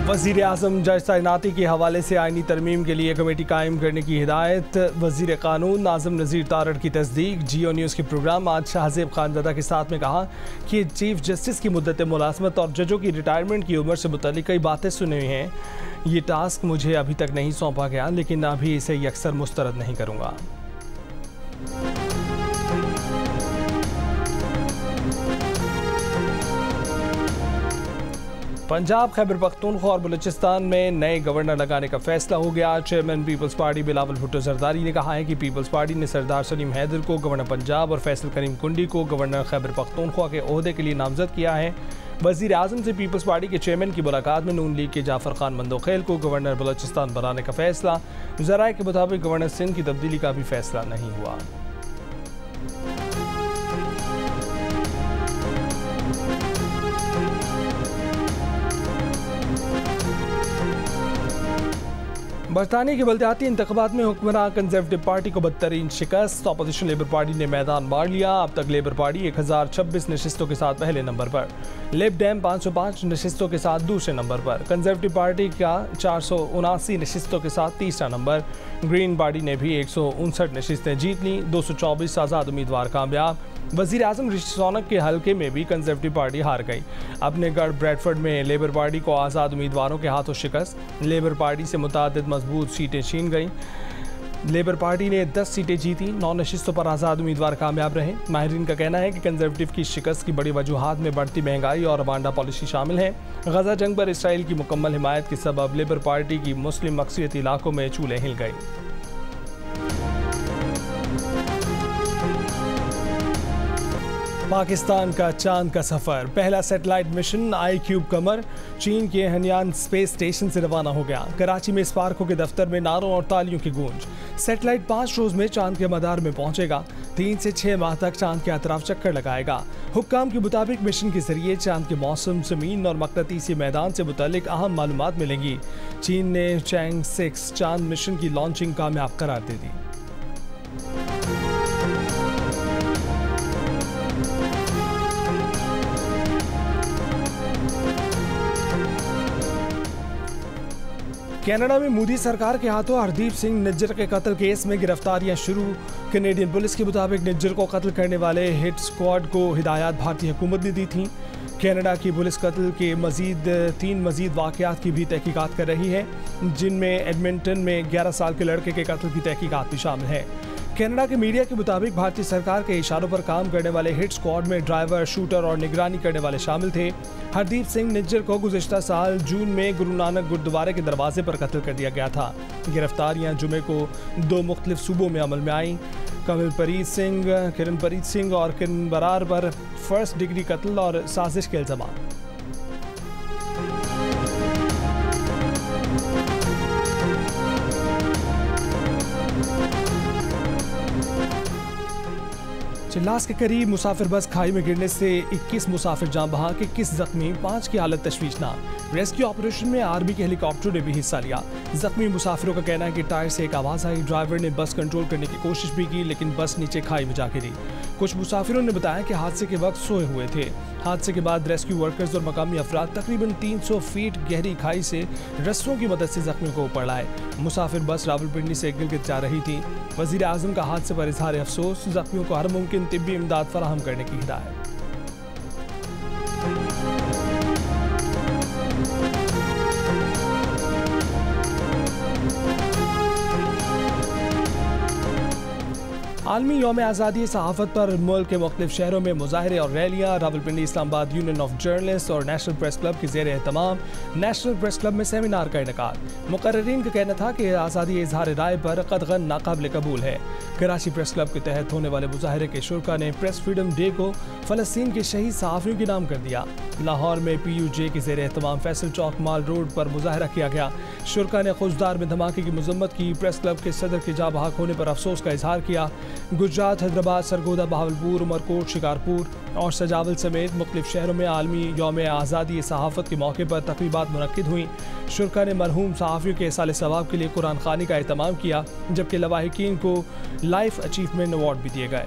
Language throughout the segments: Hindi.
वज़ीर आज़म जज तैनाती के हवाले से आइनी तरमीम के लिए कमेटी कायम करने की हिदायत। वज़ीर क़ानून नाज़िम नज़ीर तारड़ की तस्दीक। जियो न्यूज़ के प्रोग्राम आज शाहज़ेब खानज़ादा के साथ में कहा कि चीफ जस्टिस की मुद्दत मुलाज़मत और जजों की रिटायरमेंट की उम्र से मुतल्लिक़ कई बातें सुनी हुई हैं। ये टास्क मुझे अभी तक नहीं सौंपा गया, लेकिन अभी इसे यकसर मुस्तरद नहीं करूँगा। पंजाब, खैबर पख्तूनख्वा और बलूचिस्तान में नए गवर्नर लगाने का फैसला हो गया। Chairman Peoples Party Bilawal Bhutto Zardari ने कहा है कि पीपल्स पार्टी ने सरदार सलीम हैदर को गवर्नर पंजाब और फैसल करीम कुंडी को गवर्नर खैबर पख्तूनख्वा के ओहदे के लिए नामजद किया है। वज़ीर आज़म से पीपल्स पार्टी के चेयरमैन की मुलाकात में नून लीग के जाफर खान मंदोखेल को गवर्नर बलूचिस्तान बनाने का फैसला। ज़राए के मुताबिक गवर्नर सिंध की तब्दीली का भी फैसला नहीं हुआ। बरतानिया के बल्दियाती इंतख़ाबात में हुक्मरान कंजर्वेटिव पार्टी को बदतरीन शिकस्त। अपोजिशन लेबर पार्टी ने मैदान मार लिया। अब तक लेबर पार्टी 1026 नशिस्तों के साथ पहले नंबर पर, लेब डेम 505 नशिस्तों के साथ दूसरे नंबर पर, कंजर्वेटिव पार्टी का 479 नशिस्तों के साथ तीसरा नंबर। ग्रीन पार्टी ने भी 159 नशिस्तें जीत लीं। 224 आज़ाद उम्मीदवार कामयाब। वज़ीर आज़म ऋषि सुनक के हल्के में भी कंजर्वेटिव पार्टी हार गई। अपने गढ़ ब्रैडफर्ड में लेबर पार्टी को आज़ाद उम्मीदवारों के हाथों शिकस्त। लेबर पार्टी से मुतादिद मजबूत सीटें छीन गईं। लेबर पार्टी ने 10 सीटें जीती। 9 नशिस्तों पर आज़ाद उम्मीदवार कामयाब रहे। माहिरीन का कहना है कि कंजर्वेटिव की शिकस्त की बड़ी वजूहात में बढ़ती महंगाई और रवांडा पॉलिसी शामिल है। गजा जंग पर इसराइल की मुकम्मल हिमायत के सबब लेबर पार्टी की मुस्लिम अक्सरियती इलाकों में चूल्हे हिल गई। पाकिस्तान का चांद का सफर, पहला सैटेलाइट मिशन iCube कमर चीन के हनियान स्पेस स्टेशन से रवाना हो गया। कराची में स्पार्को के दफ्तर में नारों और तालियों की गूंज। सैटेलाइट 5 रोज में चांद के मदार में पहुंचेगा। 3 से 6 माह तक चांद के अतराफ चक्कर लगाएगा। हुक्काम के मुताबिक मिशन के जरिए चांद के मौसम, जमीन और मकनातीसी मैदान से मुतालिक अहम मालूमात मिलेंगी। चीन ने चैंग 6 चांद मिशन की लॉन्चिंग कामयाब करार दे दी। कनाडा में मोदी सरकार के हाथों हरदीप सिंह निज्जर के कत्ल केस में गिरफ्तारियां शुरू। कनेडियन पुलिस के मुताबिक निज्जर को कत्ल करने वाले हिट स्क्वाड को हिदायत भारतीय हुकूमत ने दी थी। कनाडा की पुलिस कत्ल के 3 मजीद वाक़यात की भी तहकीकात कर रही है, जिनमें एडमिंटन में 11 साल के लड़के के कत्ल की तहकीकात भी शामिल है। कनाडा के मीडिया के मुताबिक भारतीय सरकार के इशारों पर काम करने वाले हिट स्क्वाड में ड्राइवर, शूटर और निगरानी करने वाले शामिल थे। हरदीप सिंह निज्जर को गुज़िश्ता साल जून में गुरु नानक गुरुद्वारे के दरवाजे पर कत्ल कर दिया गया था। गिरफ्तारियां जुमे को 2 मुख्तलिफ सूबों में अमल में आईं। किरणपरीत सिंह और किरण बरार पर फर्स्ट डिग्री कत्ल और साजिश के इल्ज़ाम। चिल्लास के करीब मुसाफिर बस खाई में गिरने से 21 मुसाफिर जान बहक, 21 जख्मी, 5 की हालत तशवीशनाक। रेस्क्यू ऑपरेशन में आर्मी के हेलीकॉप्टर ने भी हिस्सा लिया। जख्मी मुसाफिरों का कहना है कि टायर से एक आवाज़ आई। ड्राइवर ने बस कंट्रोल करने की कोशिश भी की, लेकिन बस नीचे खाई में जा गिरी। कुछ मुसाफिरों ने बताया कि हादसे के वक्त सोए हुए थे। हादसे के बाद रेस्क्यू वर्कर्स और मकामी अफराद तकरीबन 300 फीट गहरी खाई से रस्सियों की मदद से जख्मियों को ऊपर लाए। मुसाफिर बस रावलपिंडी से गिलगित जा रही थी। वज़ीर आज़म का हादसे पर इजहार अफसोस। जख्मियों को हर मुमकिन तिब्बी इमदाद फराहम करने की हिदायत। आलमी यौम आज़ादी सहाफ़त पर मुल्क के मुख्तलिफ शहरों में मुजाहरे और रैलियाँ। Rawalpindi Islamabad union of journalist और नेशनल प्रेस क्लब के ज़ेर एहतमाम नेशनल प्रेस क्लब में सेमिनार का इनेकाद। मुकर्रीन का कहना था कि आज़ादी इजहार राय पर कतगन नाकाबिल कबूल है। कराची प्रेस क्लब के तहत होने वाले मुजाहरे के शुरा ने प्रेस फ्रीडम डे को फ़लस्तीन के शहीद सहाफ़ियों के नाम कर दिया। लाहौर में PUJ के ज़ेर एहतमाम फैसल चौक माल रोड पर मुजाहरा किया गया। शुरा ने खुशदार में धमाके की मजम्मत की। प्रेस क्लब के सदर के जा बहक होने पर अफसोस का इजहार किया। गुजरात, हैदराबाद, सरगोदा, बहावलपुर, उमरकोट, शिकारपुर और सजावल समेत मुख्तलिफ शहरों में आलमी यौम आज़ादी सहाफ़त के मौके पर तकरीबात मुनक्किद हुई। शुरा ने मरहूम सहाफ़ियों के साल सवाब के लिए कुरान खानी का एहतमाम किया, जबकि लवाहिकीन को लाइफ अचीवमेंट अवार्ड भी दिए गए।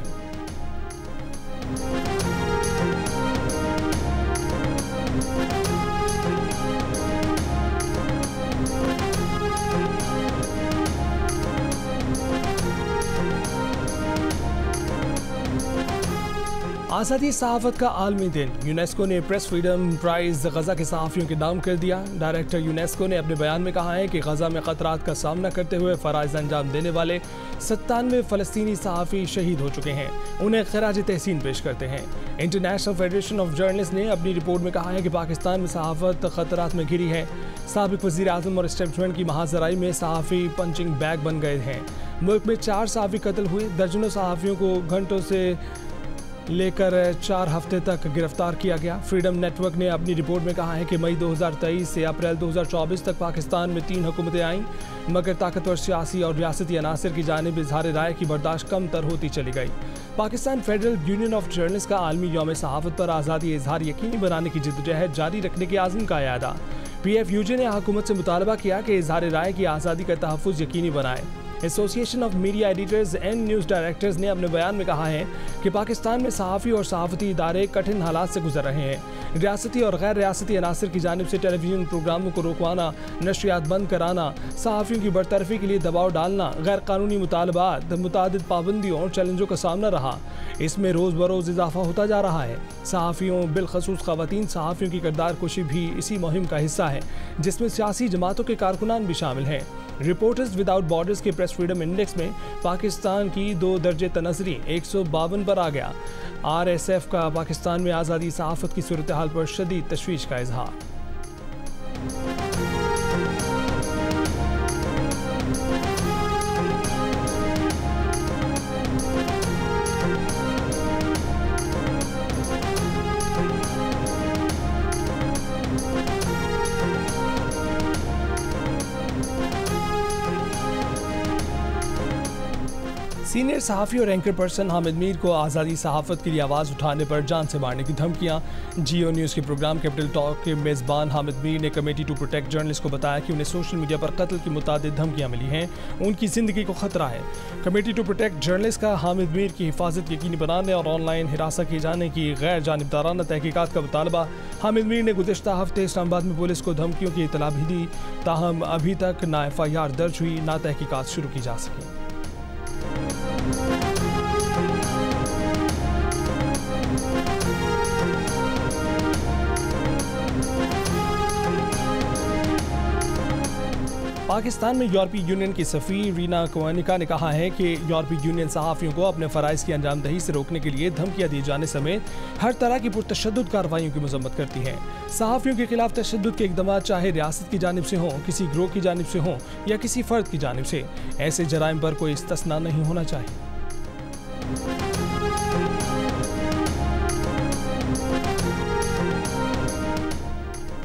आज़ादी सहाफ़त का आलमी दिन, यूनेस्को ने प्रेस फ्रीडम प्राइज़ गज़ा के सहाफ़ियों के नाम कर दिया। डायरेक्टर यूनेस्को ने अपने बयान में कहा है कि गज़ा में ख़तरात का सामना करते हुए फ़राइज़ अंजाम देने वाले 97 फ़लस्तीनी सहाफ़ी शहीद हो चुके हैं, उन्हें ख़राज तहसीन पेश करते हैं। इंटरनेशनल फेडरेशन ऑफ जर्नलिस्ट ने अपनी रिपोर्ट में कहा है कि पाकिस्तान में सहाफ़त ख़तरात में घिरी है। साबिक़ वज़ीर आज़म और एस्टेब्लिशमेंट की महाजराई में सहाफ़ी पंचिंग बैग बन गए हैं। मुल्क में 4 सहाफ़ी कत्ल हुए, दर्जनों सहाफ़ियों को घंटों से लेकर 4 हफ्ते तक गिरफ्तार किया गया। फ्रीडम नेटवर्क ने अपनी रिपोर्ट में कहा है कि मई 2023 से अप्रैल 2024 तक पाकिस्तान में 3 हुकूमतें आईं, मगर ताकतवर सियासी और रियासती अनासर की जानिब इज़हार राय की बर्दाश्त कम तर होती चली गई। Pakistan federal union of journalist का आलमी यौम सहाफ़त पर आज़ादी इज़हार यकीनी बनाने की जिद्दोजहद जारी रखने के आज़म का यादा। PFUJ ने हुकूमत से मुतालबा किया कि इज़हार राय की आज़ादी का तहफ़्फ़ुज़ यकीनी बनाए। Association of media editors and news directors ने अपने बयान में कहा है कि पाकिस्तान में सहाफ़ी और सहाफ़ती इदारे कठिन हालात से गुजर रहे हैं। रियासती और गैर रियासती अनासर की जानिब से टेलीविज़न प्रोग्रामों को रोकवाना, नशरियात बंद कराना, सहाफ़ियों की बरतरफी के लिए दबाव डालना, गैर कानूनी मुतालबात, मुतादिद पाबंदियों और चैलेंजों का सामना रहा। इसमें रोज़ बरोज़ इजाफा होता जा रहा है। सहाफ़ियों, बिलखसूस ख़वातीन सहाफ़ियों की किरदार कुशी भी इसी मुहिम का हिस्सा है, जिसमें सियासी जमातों के कारकुनान भी शामिल हैं। रिपोर्टर्स विदाउट बॉर्डर्स के प्रेस फ्रीडम इंडेक्स में पाकिस्तान की 2 दर्जे तनज़री 152 पर आ गया। RSF का पाकिस्तान में आज़ादी सहाफ़त की सूरत हाल पर शदीद तशवीश का इजहार। सीनियर सहाफ़ी और एंकर पर्सन हामिद मीर को आज़ादी सहाफ़त के लिए आवाज़ उठाने पर जान से मारने की धमकियां। जियो न्यूज़ के प्रोग्राम कैपिटल टॉक के मेज़बान हामिद मीर ने कमेटी टू प्रोटेक्ट जर्नलिस्ट को बताया कि उन्हें सोशल मीडिया पर कत्ल की मुतादिद धमकियां मिली हैं, उनकी ज़िंदगी को ख़तरा है। कमेटी टू प्रोटेक्ट जर्नलिस्ट का हामिद मीर की हिफाजत यकीनी बनाने और ऑनलाइन हिरासत किए जाने की गैर जानिबदाराना तहकीकात का मुतालबा। हामिद मीर ने गुज़िश्ता हफ्ते इस्लामाबाद में पुलिस को धमकियों की इतला भी दी, ताहम अभी तक ना FIR दर्ज हुई, ना तहकीकात शुरू की जा सकी। पाकिस्तान में यूरोपीय यूनियन की सफ़ीर रीना कोनिका ने कहा है कि यूरोपीय यूनियन सहाफ़ियों को अपने फ़राइज़ की अंजामदही से रोकने के लिए धमकियां दिए जाने समेत हर तरह की पुरतशद्दुद कार्रवाइयों की मज़म्मत करती है। सहाफ़ियों के खिलाफ तशद्दुद के इक़दाम चाहे रियासत की जानिब से हों, किसी गिरोह की जानिब से हों या किसी फ़र्द की जानिब से, ऐसे जराइम पर कोई इस्तिस्ना नहीं होना चाहिए।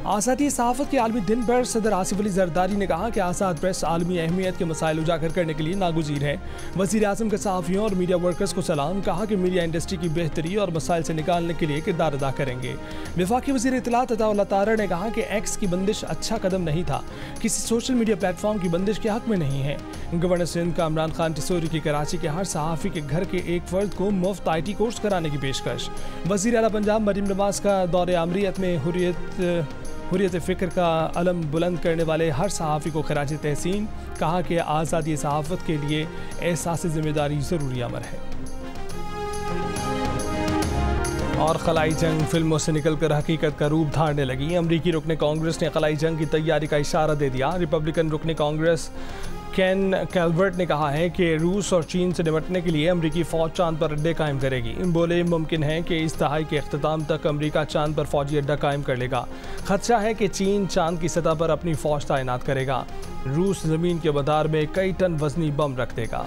आज़ादी सहाफ़त के आलमी दिन पर सदर आसिफ अली जरदारी ने कहा कि आज़ाद प्रेस आलमी अहमियत के मसाइल उजागर करने के लिए नागुज़ीर है। वज़ीर आज़म के सहाफ़ियों और मीडिया वर्कर्स को सलाम, कहा कि मीडिया इंडस्ट्री की बेहतरी और मसाइल से निकालने के लिए किरदार अदा करेंगे। वफाकी वज़ीर इत्तलात अताउल्लाह तारड़ ने कहा कि एक्स की बंदिश अच्छा कदम नहीं था, किसी सोशल मीडिया प्लेटफॉर्म की बंदिश के हक़ में नहीं है। गवर्नर सिंध का इमरान खान टिसोरी की कराची के हर सहाफ़ी के घर के एक फ़र्द को मुफ्त IT कोर्स कराने की पेशकश। वज़ीर आला पंजाब मरीम नवाज़ का दौरे आमरीत में हुर्रियत फ़िक्र का अलम बुलंद करने वाले हर सहाफ़ी को खराज तहसीन, कहा कि आज़ादी सहाफ़त के लिए एहसास ज़िम्मेदारी ज़रूरी अमर है। और खलाई जंग फिल्मों से निकलकर हकीकत का रूप धारने लगी। अमरीकी रुकने कांग्रेस ने खलाई जंग की तैयारी का इशारा दे दिया। रिपब्लिकन रुकने कांग्रेस केन कैल्वर्ट ने कहा है कि रूस और चीन से निपटने के लिए अमरीकी फ़ौज चांद पर अड्डे कायम करेगी। बोले मुमकिन है कि इस दहाई के अख्ताम तक अमरीका चांद पर फ़ौजी अड्डा कायम कर लेगा। खदशा है कि चीन चांद की सतह पर अपनी फ़ौज तैनात करेगा। रूस ज़मीन के मदार में कई टन वज़नी बम रख देगा।